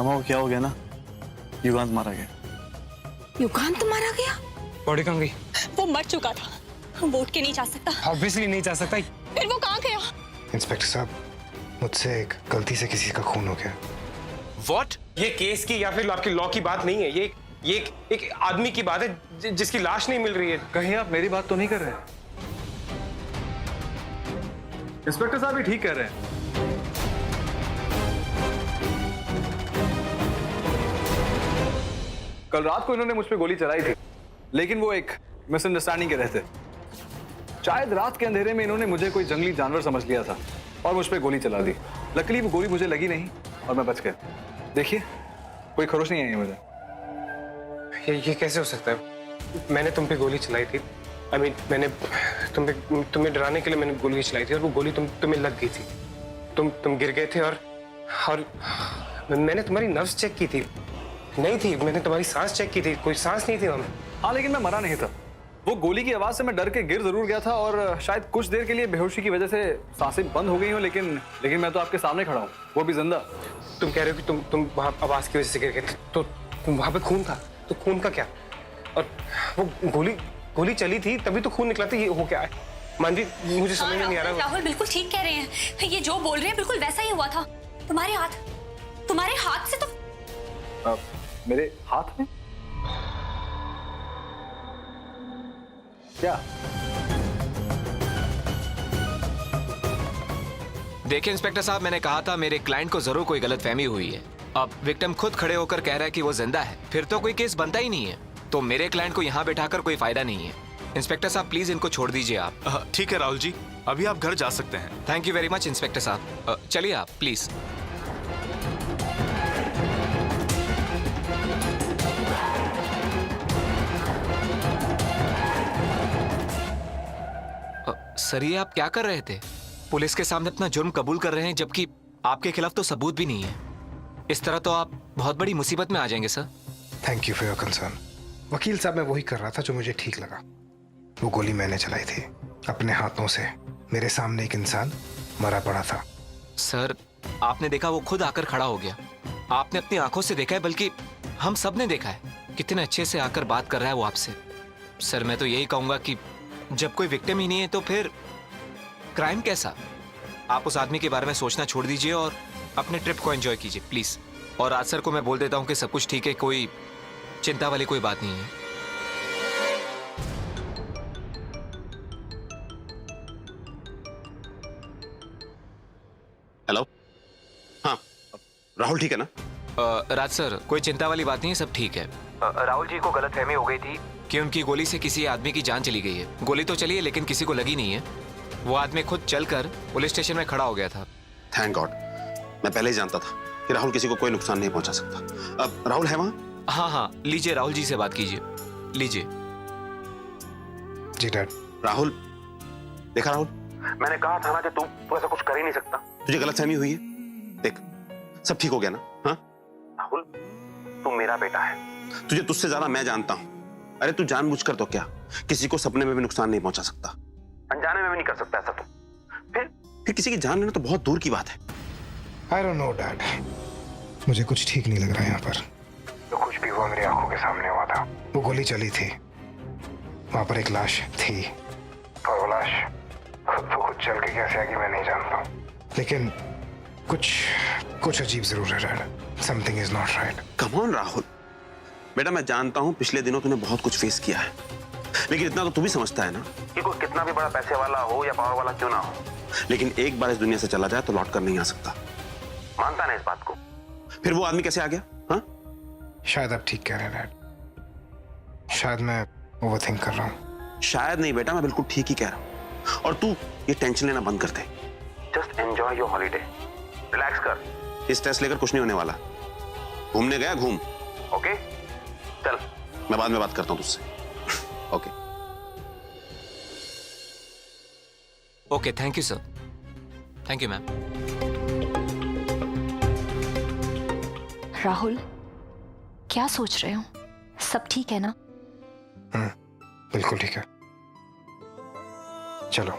अम्मा वो क्या हो गया ना, युगांत मारा गया। युगांत मारा गया? बॉडी कहाँ गई? वो मर चुका था, वो उठ के नहीं जा सकता। ऑब्वियसली नहीं जा सकता। फिर वो कहाँ गया? इंस्पेक्टर साहब, मुझसे एक गलती से किसी का खून हो गया। What? ये केस की या फिर आपकी लॉ की बात नहीं है, ये एक आदमी की बात है जिसकी लाश नहीं मिल रही है। कहीं आप मेरी बात तो नहीं कर रहे हैं? इंस्पेक्टर साहब भी ठीक कह रहे हैं। कल रात को इन्होंने मुझ पे गोली चलाई थी, लेकिन वो एक मिसअंडरस्टैंडिंग के रहते। शायद रात के अंधेरे में इन्होंने मुझे कोई जंगली जानवर समझ लिया था और मुझ पे गोली चला दी। लकीली वो गोली मुझे लगी नहीं और मैं बच गया। देखिए, कोई खरोच नहीं आई है मुझे। ये कैसे हो सकता है? मैंने तुम पे गोली चलाई थी। मैंने तुम्हें डराने के लिए मैंने गोली चलाई थी और वो गोली तुम्हें लग गई थी। तुम गिर गए थे और मैंने तुम्हारी नर्व्स चेक की थी। नहीं थी, मैंने तुम्हारी सांस चेक की थी, कोई सांस नहीं थी वहां। हाँ, लेकिन मैं मरा नहीं था। वो गोली की आवाज से मैं डर के गिर जरूर गया था और शायद कुछ देर के लिए बेहोशी की वजह से सांसें बंद हो गई हो, लेकिन मैं तो आपके सामने खड़ा हूँ, वो भी जिंदा। तुम कह रहे हो कि तुम वहां आवाज की वजह से गिर गए थे, तो वहां पे खून था, तो खून का क्या? और वो गोली चली थी तभी तो खून निकला था। ये हो क्या है मानवी? मुझे समझ में नहीं आ रहा। राहुल बिल्कुल ठीक कह रहे हैं, ये जो बोल रहे हैं बिल्कुल वैसा ही हुआ था। तुम्हारे हाथ से तो मेरे हाथ में क्या? देखिए इंस्पेक्टर साहब, मैंने कहा था मेरे क्लाइंट को जरूर कोई गलतफहमी हुई है। अब विक्टिम खुद खड़े होकर कह रहा है कि वो जिंदा है, फिर तो कोई केस बनता ही नहीं है। तो मेरे क्लाइंट को यहाँ बैठाकर कोई फायदा नहीं है। इंस्पेक्टर साहब प्लीज इनको छोड़ दीजिए आप। ठीक है राहुल जी, अभी आप घर जा सकते हैं। Thank you very much inspector साहब। चलिए आप प्लीज। सर ये आप क्या कर रहे थे? पुलिस के सामने अपना जुर्म कबूल कर रहे हैं जबकि आपके खिलाफ तो सबूत भी नहीं है। इस तरह तो आप बहुत बड़ी मुसीबत में आ जाएंगे sir. Thank you for your concern. वकील साहब, मैं वही कर रहा था जो मुझे ठीक लगा। वो गोली मैंने चलाई थी अपने हाथों से। मेरे सामने एक इंसान मरा पड़ा था। सर आपने देखा, वो खुद आकर खड़ा हो गया। आपने अपनी आंखों से देखा है, बल्कि हम सब ने देखा है कितने अच्छे से आकर बात कर रहा है वो आपसे। सर मैं तो यही कहूंगा कि जब कोई विक्टिम ही नहीं है तो फिर क्राइम कैसा? आप उस आदमी के बारे में सोचना छोड़ दीजिए और अपने ट्रिप को एंजॉय कीजिए प्लीज। और आज सर को मैं बोल देता हूँ कि सब कुछ ठीक है, कोई चिंता वाली कोई बात नहीं है। हेलो, हाँ राहुल ठीक है ना? राज सर कोई चिंता वाली बात नहीं है, सब ठीक है। राहुल जी को गलतफहमी हो गई थी कि उनकी गोली से किसी आदमी की जान चली गई है। गोली तो चली है लेकिन किसी को लगी नहीं है। वो आदमी खुद चलकर पुलिस स्टेशन में खड़ा हो गया था। थैंक गॉड, मैं पहले ही जानता था कि राहुल किसी को कोई नुकसान नहीं पहुंचा सकता। अब राहुल है वहां? हाँ, लीजिए राहुल जी से बात कीजिए, लीजिए। जी डैड। राहुल, देखा राहुल, मैंने कहा था ना कि तू ऐसा कुछ कर ही नहीं सकता। तुझे गलतफहमी हुई है। देख, सब ठीक हो गया ना? हाँ राहुल, तू मेरा बेटा है, तुझे तुझसे ज्यादा मैं जानता हूं। अरे तू जानबूझकर तो क्या, किसी को सपने में भी नुकसान नहीं पहुंचा सकता, अनजाने में भी नहीं कर सकता ऐसा। तो फिर किसी की जान लेना तो बहुत दूर की बात है। I don't know डैड, मुझे कुछ ठीक नहीं लग रहा यहाँ पर। जो कुछ भी हुआ मेरी आंखों के सामने हुआ था। वो गोली चली थी, वहां पर एक लाश थी और वो लाश खुद चल के कैसे आगे मैं नहीं जानता हूँ, लेकिन कुछ अजीब जरूर है dad. Something is not right. Come on Rahul, बेटा मैं जानता हूं पिछले दिनों तूने बहुत कुछ फेस किया है, लेकिन इतना तो तू भी समझता है ना कि कोई कितना भी बड़ा पैसे वाला हो या पावर वाला क्यों ना हो, लेकिन एक बार इस दुनिया से चला जाए तो लौट कर नहीं आ सकता। मानता ना इस बात को? फिर वो आदमी कैसे आ गया? हाँ शायद आप ठीक कह रहे हैं डैड, शायद मैं ओवरथिंक कर रहा हूँ। शायद नहीं बेटा, मैं बिल्कुल ठीक ही कह रहा हूँ। और तू ये टेंशन लेना बंद कर दे। Just enjoy your holiday, relax कर। स्ट्रेस लेकर कुछ नहीं होने वाला। घूमने गया घूम, ओके? चल मैं बाद में बात करता हूँ तुझसे। Okay okay, thank you sir. Thank you ma'am. Rahul क्या सोच रहे हो? सब ठीक है ना? बिल्कुल ठीक है, चलो।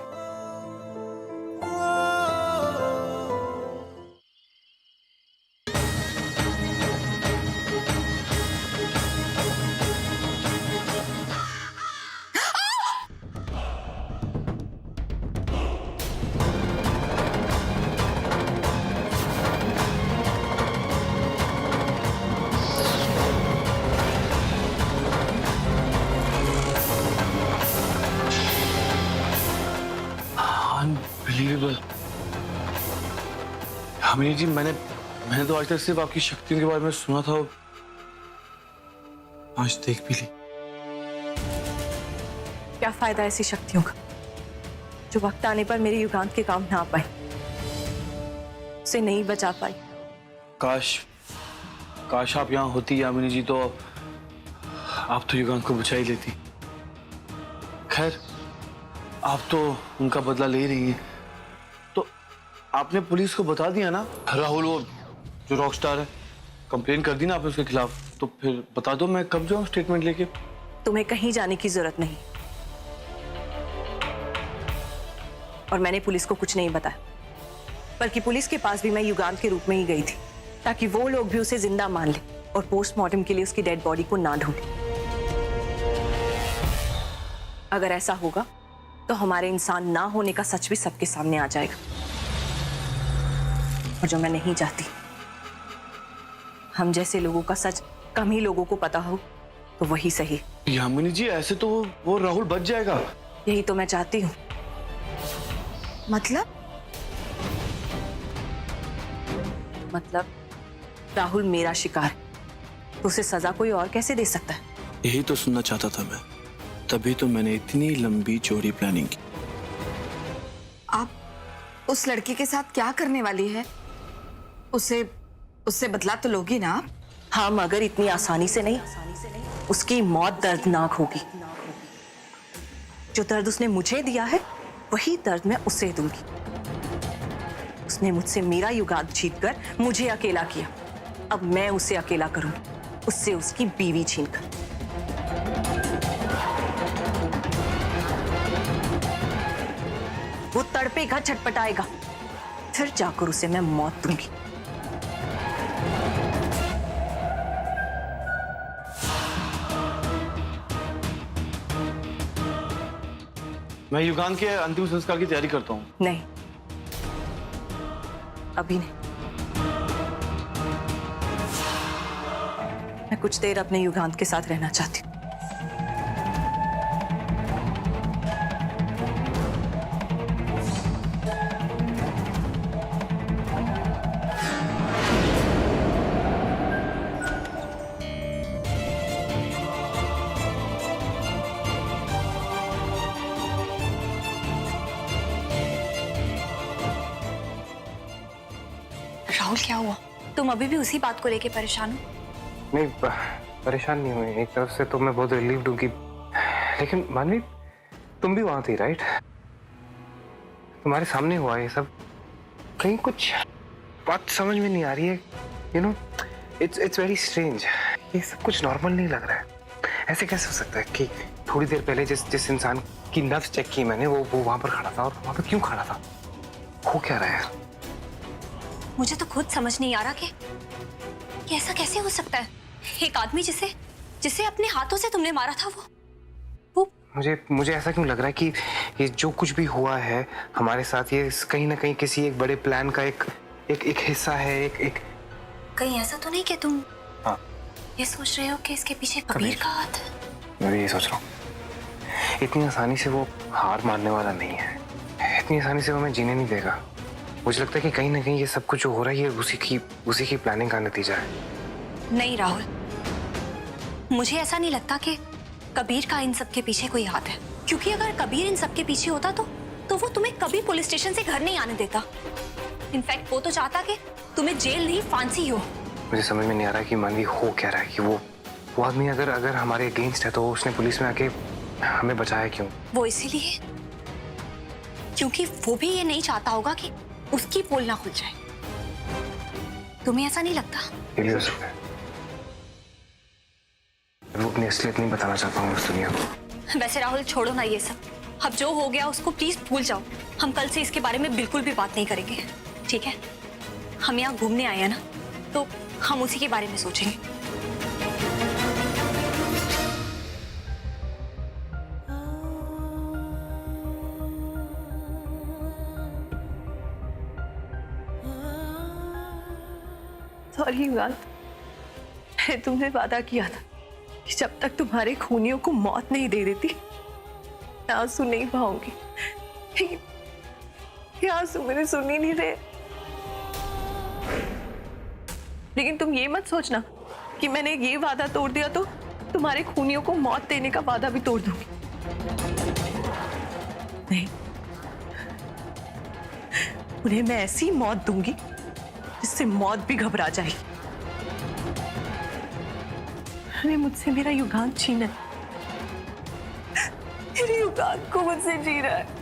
यामिनी जी, मैंने तो आज तक सिर्फ आपकी शक्तियों के बारे में सुना था, आज देख भी ली। क्या फायदा ऐसी शक्तियों का जो वक्त आने पर मेरे युगांत के काम ना आ पाए, उसे नहीं बचा पाई। काश आप यहाँ होती यामिनी जी, तो आप तो युगांत को बचा ही लेती। खैर, आप तो उनका बदला ले रही हैं, तो आपने पुलिस को बता दिया ना? राहुल वो जो रॉकस्टार है, कंप्लेन कर दी ना आपने उसके खिलाफ? तो फिर बता दो, मैं कब जाऊँ स्टेटमेंट लेके? तुम्हें कहीं जाने की जरूरत नहीं, और मैंने पुलिस को कुछ नहीं बताया, बल्कि पुलिस के पास भी मैं युगांत के रूप में ही गई थी, ताकि वो लोग भी उसे जिंदा मान ले और पोस्टमार्टम के लिए उसकी डेड बॉडी को ना ढूंढे। अगर ऐसा होगा तो हमारे इंसान ना होने का सच भी सबके सामने आ जाएगा, और जो मैं नहीं चाहती, हम जैसे लोगों का सच कम ही लोगों को पता हो तो वही सही। यामिनी जी, ऐसे तो वो राहुल बच जाएगा। यही तो मैं चाहती हूँ। मतलब राहुल मेरा शिकार है, तो उसे सजा कोई और कैसे दे सकता है? यही तो सुनना चाहता था मैं, तभी तो मैंने इतनी लंबी चौड़ी प्लानिंग की। आप उस लड़की के साथ क्या करने वाली है? उससे बदला तो लोगी ना आप? हाँ, मगर इतनी आसानी से नहीं। उसकी मौत दर्दनाक होगी। जो दर्द उसने मुझे दिया है, वही दर्द मैं उसे दूंगी। उसने मुझसे मेरा युगांत जीतकर मुझे अकेला किया, अब मैं उसे अकेला करूंगी, उससे उसकी बीवी छीनकर। वो तड़पेगा, छटपटाएगा, फिर जाकर उसे मैं मौत दूंगी। मैं युगांत के अंतिम संस्कार की तैयारी करता हूँ। नहीं, अभी नहीं। मैं कुछ देर अपने युगांत के साथ रहना चाहती हूँ। राहुल, क्या हुआ? तुम अभी भी उसी बात को लेके परेशान हो? नहीं, परेशान नहीं हुई। एक तरफ से तो मैं बहुत रिलीव्ड हूँ कि, लेकिन मानवी, तुम भी वहां थी राइट? तुम्हारे सामने हुआ ये सब, कहीं कुछ बात समझ में नहीं आ रही है। You know, it's very strange. ये सब कुछ नॉर्मल नहीं लग रहा है। ऐसे कैसे हो सकता है कि थोड़ी देर पहले जिस इंसान की नब्ज चेक की मैंने, वो वहां पर खड़ा था, और वहां पर क्यों खड़ा था? हो क्या रहा है यार? मुझे तो खुद समझ नहीं आ रहा कि ऐसा कैसे हो सकता है। एक आदमी जिसे अपने हाथों से तुमने मारा था, वो मुझे ऐसा क्यों लग रहा है कि ये जो कुछ भी हुआ है हमारे साथ, ये कहीं ना कहीं किसी एक बड़े प्लान का एक हिस्सा है। एक कहीं ऐसा तो नहीं कि तुम हाँ, ये सोच रहे हो कि इसके पीछे कबीर का हाथ है? मैं भी यही सोच रहा हूँ। इतनी आसानी से वो हार मानने वाला नहीं है, इतनी आसानी से वो हमें जीने नहीं देगा। मुझे लगता है कि कहीं ना कहीं ये सब कुछ जो हो रहा है, ये उसी की प्लानिंग का नतीजा है। नहीं राहुल, मुझे ऐसा नहीं लगता कि कबीर का इन सब के पीछे कोई हाथ है, क्योंकि अगर कबीर इन सब के पीछे होता तो वो तुम्हें कभी पुलिस स्टेशन से घर नहीं आने देता। इनफैक्ट वो तो चाहता कि तुम्हें जेल नहीं, फांसी हो। मुझे समझ में नहीं आ रहा कि मानवी हो क्या रहा है, कि वो आदमी अगर हमारे अगेंस्ट है, तो उसने पुलिस में आके हमें बचाया क्यों? वो इसीलिए क्योंकि वो भी ये नहीं चाहता होगा कि उसकी पोल ना खुल जाए। तुम्हें ऐसा नहीं लगता? ये भी हो सकता है। वो अपनी असलियत नहीं बताना चाहता हूँ उस दुनिया को। वैसे राहुल, छोड़ो ना ये सब। अब जो हो गया उसको प्लीज भूल जाओ। हम कल से इसके बारे में बिल्कुल भी बात नहीं करेंगे, ठीक है? हम यहाँ घूमने आए हैं ना, तो हम उसी के बारे में सोचेंगे। सॉरी युगांत, मैंने तुमसे वादा किया था कि जब तक तुम्हारे खूनियों को मौत नहीं दे देती, मैं आंसू नहीं बहाऊंगी। ये आंसू मेरे सुन ही नहीं रहे। लेकिन तुम ये मत सोचना कि मैंने ये वादा तोड़ दिया तो तुम्हारे खूनियों को मौत देने का वादा भी तोड़ दूंगी। नहीं, उन्हें मैं ऐसी मौत दूंगी जिससे मौत भी घबरा जाएगी। अरे मुझसे मेरा युगांत छीना है, मेरे युगांत को मुझसे जी रहा है।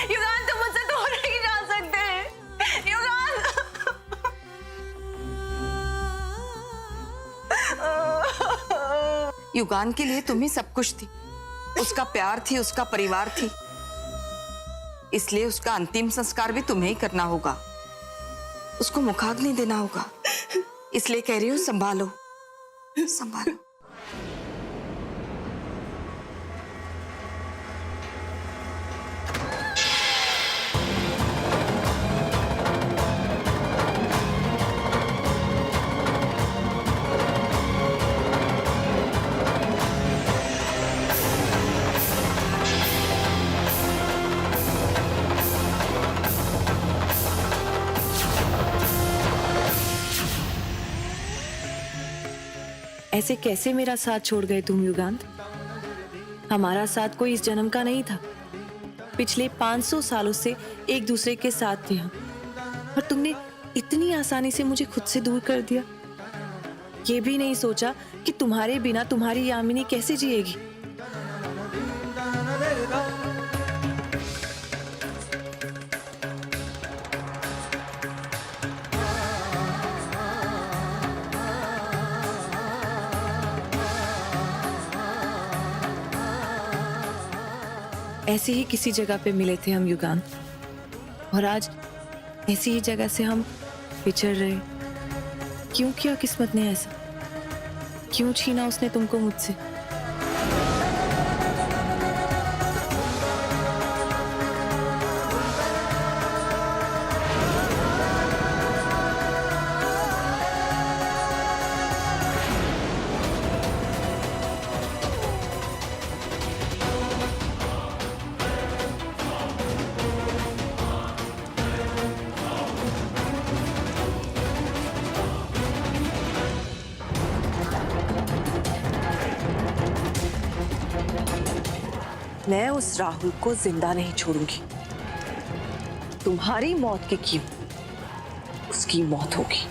युगांत, तुम मुझसे दूर नहीं जा सकते। युगांत। युगान के लिए तुम ही सब कुछ थी, उसका प्यार थी, उसका परिवार थी, इसलिए उसका अंतिम संस्कार भी तुम्हें ही करना होगा, उसको मुखाग्नि देना होगा। इसलिए कह रही हूँ संभालो, संभालो। ऐसे कैसे मेरा साथ छोड़ गए तुम युगांत? हमारा साथ कोई इस जन्म का नहीं था। पिछले 500 सालों से एक दूसरे के साथ थे हम, और तुमने इतनी आसानी से मुझे खुद से दूर कर दिया। ये भी नहीं सोचा कि तुम्हारे बिना तुम्हारी यामिनी कैसे जिएगी। ऐसे ही किसी जगह पे मिले थे हम युगांत, और आज ऐसी ही जगह से हम बिछड़ रहे। क्यों किया किस्मत ने ऐसा? क्यों छीना उसने तुमको मुझसे? मैं उस राहुल को जिंदा नहीं छोड़ूंगी। तुम्हारी मौत की कीमत उसकी मौत होगी।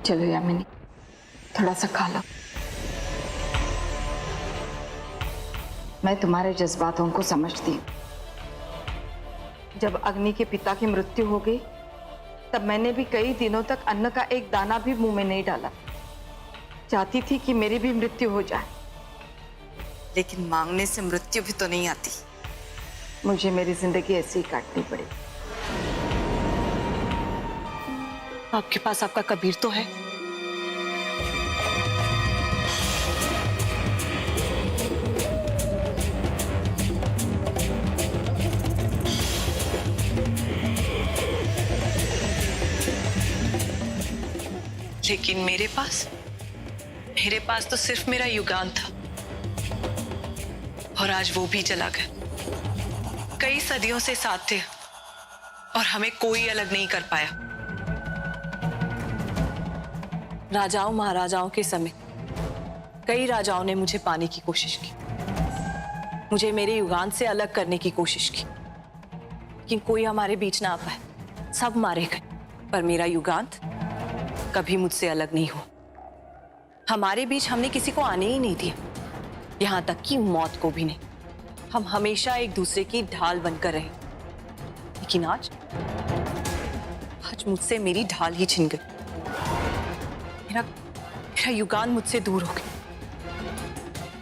चलो यामिनी, थोड़ा सा खा लो। मैं तुम्हारे जज्बातों को समझती हूँ। जब अग्नि के पिता की मृत्यु हो गई, तब मैंने भी कई दिनों तक अन्न का एक दाना भी मुंह में नहीं डाला। चाहती थी कि मेरी भी मृत्यु हो जाए, लेकिन मांगने से मृत्यु भी तो नहीं आती। मुझे मेरी जिंदगी ऐसे ही काटनी पड़ी। आपके पास आपका कबीर तो है। लेकिन मेरे पास तो सिर्फ मेरा युगान था, और आज वो भी चला गया। कई सदियों से साथ थे और हमें कोई अलग नहीं कर पाया। राजाओं महाराजाओं के समय कई राजाओं ने मुझे पाने की कोशिश की, मुझे मेरे युगान से अलग करने की कोशिश की, लेकिन कोई हमारे बीच ना आ पाए, सब मारे गए। पर मेरा युगांत कभी मुझसे अलग नहीं हुआ। हमारे बीच हमने किसी को आने ही नहीं दिया, यहां तक कि मौत को भी नहीं। हम हमेशा एक दूसरे की ढाल बनकर रहे, लेकिन आज मुझसे मेरी ढाल ही छिन गई। मेरा युगान मुझसे दूर हो गया।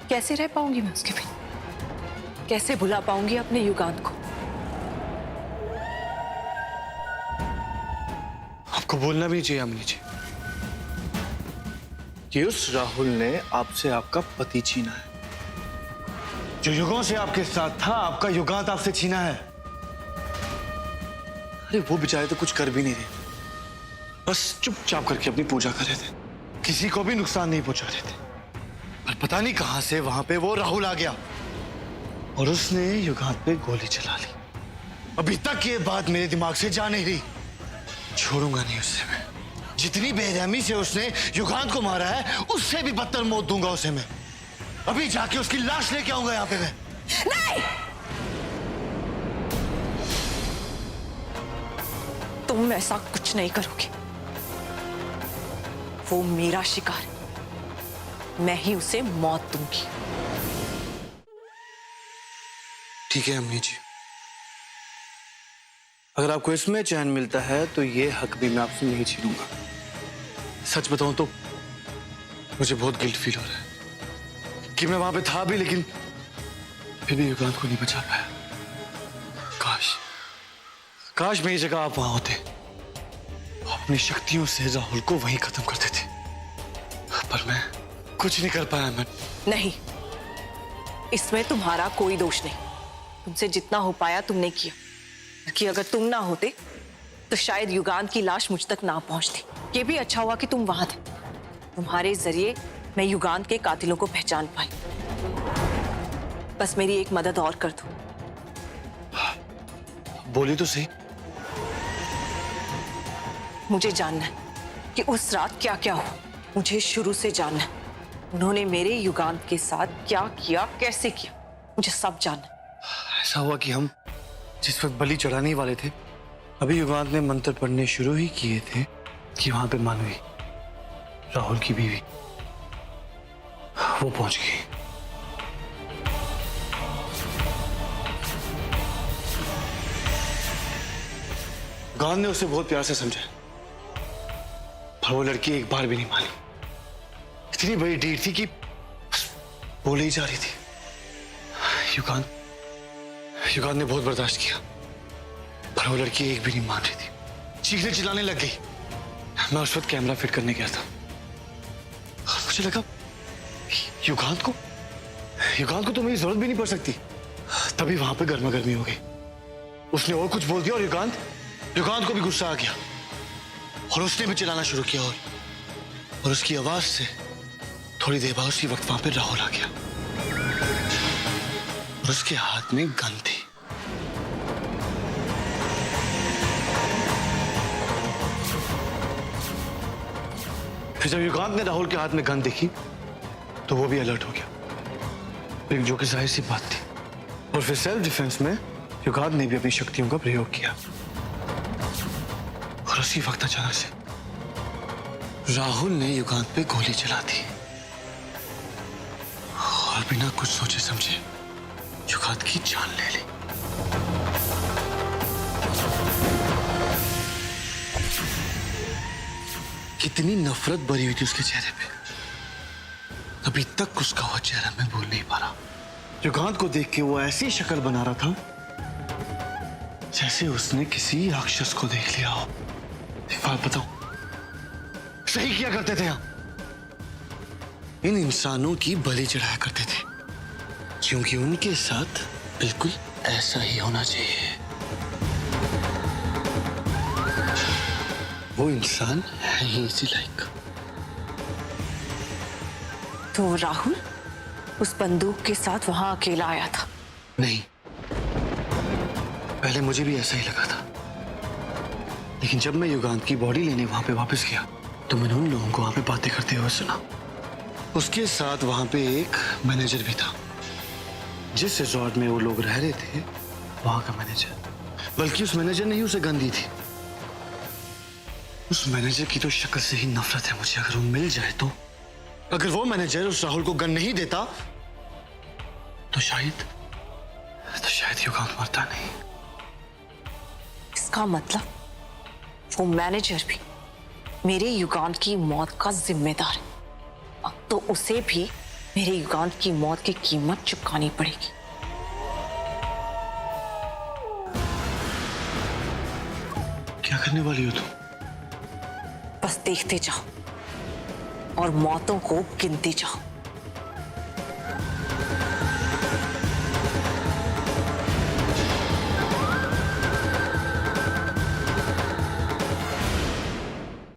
कैसे रह पाऊंगी मैं उसके बिना? कैसे भुला पाऊंगी अपने युगान को? आपको बोलना भी चाहिए यामिनी जी कि उस राहुल ने आपसे आपका पति छीना है। जो युगों से आपके साथ था, आपका युगांत आपसे छीना है। अरे वो बेचारे तो कुछ कर भी नहीं रहे, बस चुपचाप करके अपनी पूजा कर रहे थे, किसी को भी नुकसान नहीं पहुंचा रहे थे। पर पता नहीं कहां से वहां पे वो राहुल आ गया और उसने युगांत पे गोली चला ली। अभी तक ये बात मेरे दिमाग से जा नहीं रही। छोड़ूंगा नहीं उससे मैं। जितनी बेरहमी से उसने युगांत को मारा है, उससे भी बदतर मौत दूंगा उसे मैं। अभी जाके उसकी लाश लेके आऊंगा यहाँ पे मैं। नहीं, तुम ऐसा कुछ नहीं करोगे। वो मेरा शिकार है, मैं ही उसे मौत दूंगी। ठीक है अम्मी जी, अगर आपको इसमें चैन मिलता है तो ये हक भी मैं आपसे नहीं छीनूंगा। सच बताऊं तो मुझे बहुत गिल्ट फील हो रहा है कि मैं वहां पे था भी, लेकिन फिर भी युगांत को नहीं बचा पाया। काश मेरी जगह आप वहां होते, अपनी शक्तियों से राहुल को वहीं खत्म कर देते, पर मैं कुछ नहीं कर पाया। मैं नहीं, इसमें तुम्हारा कोई दोष नहीं। तुमसे जितना हो पाया तुमने किया, कि अगर तुम ना होते तो शायद युगांत की लाश मुझ तक ना पहुंचती। ये भी अच्छा हुआ कि तुम वहां थे। तुम्हारे जरिए मैं युगांत के कातिलों को पहचान पाई। बस मेरी एक मदद और कर दो। बोली तो सही। मुझे जानना है कि उस रात क्या क्या हुआ। मुझे शुरू से जानना है, उन्होंने मेरे युगांत के साथ क्या किया, कैसे किया, मुझे सब जानना है। ऐसा हुआ कि हम जिस वक्त बलि चढ़ाने वाले थे, अभी युगांत ने मंत्र पढ़ने शुरू ही किए थे कि वहां पे मानवी, राहुल की बीवी, वो पहुंच गई। युगांत ने उसे बहुत प्यार से समझा, पर वो लड़की एक बार भी नहीं मानी। इतनी बड़ी डीड थी कि बोले ही जा रही थी। युगांत ने बहुत बर्दाश्त किया, पर वो लड़की एक भी नहीं मान रही थी, चीखने चिल्लाने लग गई। मैं उस वक्त कैमरा फिट करने गया था और मुझे लगा युगांत को तो मेरी जरूरत भी नहीं पड़ सकती। तभी वहां पे गर्मा गर्मी हो गई। उसने और कुछ बोल दिया और युगांत को भी गुस्सा आ गया और उसने भी चिल्लाना शुरू किया, और उसकी आवाज से थोड़ी देर बाद उसी वक्त वहां पे राहुल आ गया और उसके हाथ में गन थी। फिर जब युगांत ने राहुल के हाथ में गन देखी तो वो भी अलर्ट हो गया, लेकिन जो कि जाहिर सी बात थी। और फिर सेल्फ डिफेंस में युगांत ने भी अपनी शक्तियों का प्रयोग किया और उसी वक्त अचानक से राहुल ने युगांत पे गोली चला दी और बिना कुछ सोचे समझे युगांत की जान ले ली। कितनी नफरत भरी हुई थी उसके चेहरे पे। अभी तक उसका वो चेहरा मैं भूल नहीं पा रहा। युगांत को देख के वो ऐसी शक्ल बना रहा था जैसे उसने किसी राक्षस को देख लिया हो। एक बात बताओ, सही किया करते थे हम, इन इंसानों की बलि चढ़ाया करते थे, क्योंकि उनके साथ बिल्कुल ऐसा ही होना चाहिए। वो इंसान है ही इसी लायक। तो राहुल उस बंदूक के साथ वहां अकेला आया था? नहीं, पहले मुझे भी ऐसा ही लगा था, लेकिन जब मैं युगांत की बॉडी लेने वहां पे वापस गया तो मैंने उन लोगों को वहां पे बातें करते हुए सुना। उसके साथ वहां पे एक मैनेजर भी था। जिस रिजॉर्ट में वो लोग रह रहे थे वहां का मैनेजर, बल्कि उस मैनेजर ने ही उसे गन दी थी। उस मैनेजर की तो शक्ल से ही नफरत है मुझे। अगर वो मिल जाए तो, अगर वो मैनेजर उस राहुल को गन नहीं देता तो शायद युगांत मरता नहीं। इसका मतलब वो मैनेजर भी मेरे युगांत की मौत का जिम्मेदार है। अब तो उसे भी मेरे युगांत की मौत की कीमत चुकानी पड़ेगी। क्या करने वाली हो तुम? बस देखते जाओ और मौतों को गिनते जाओ।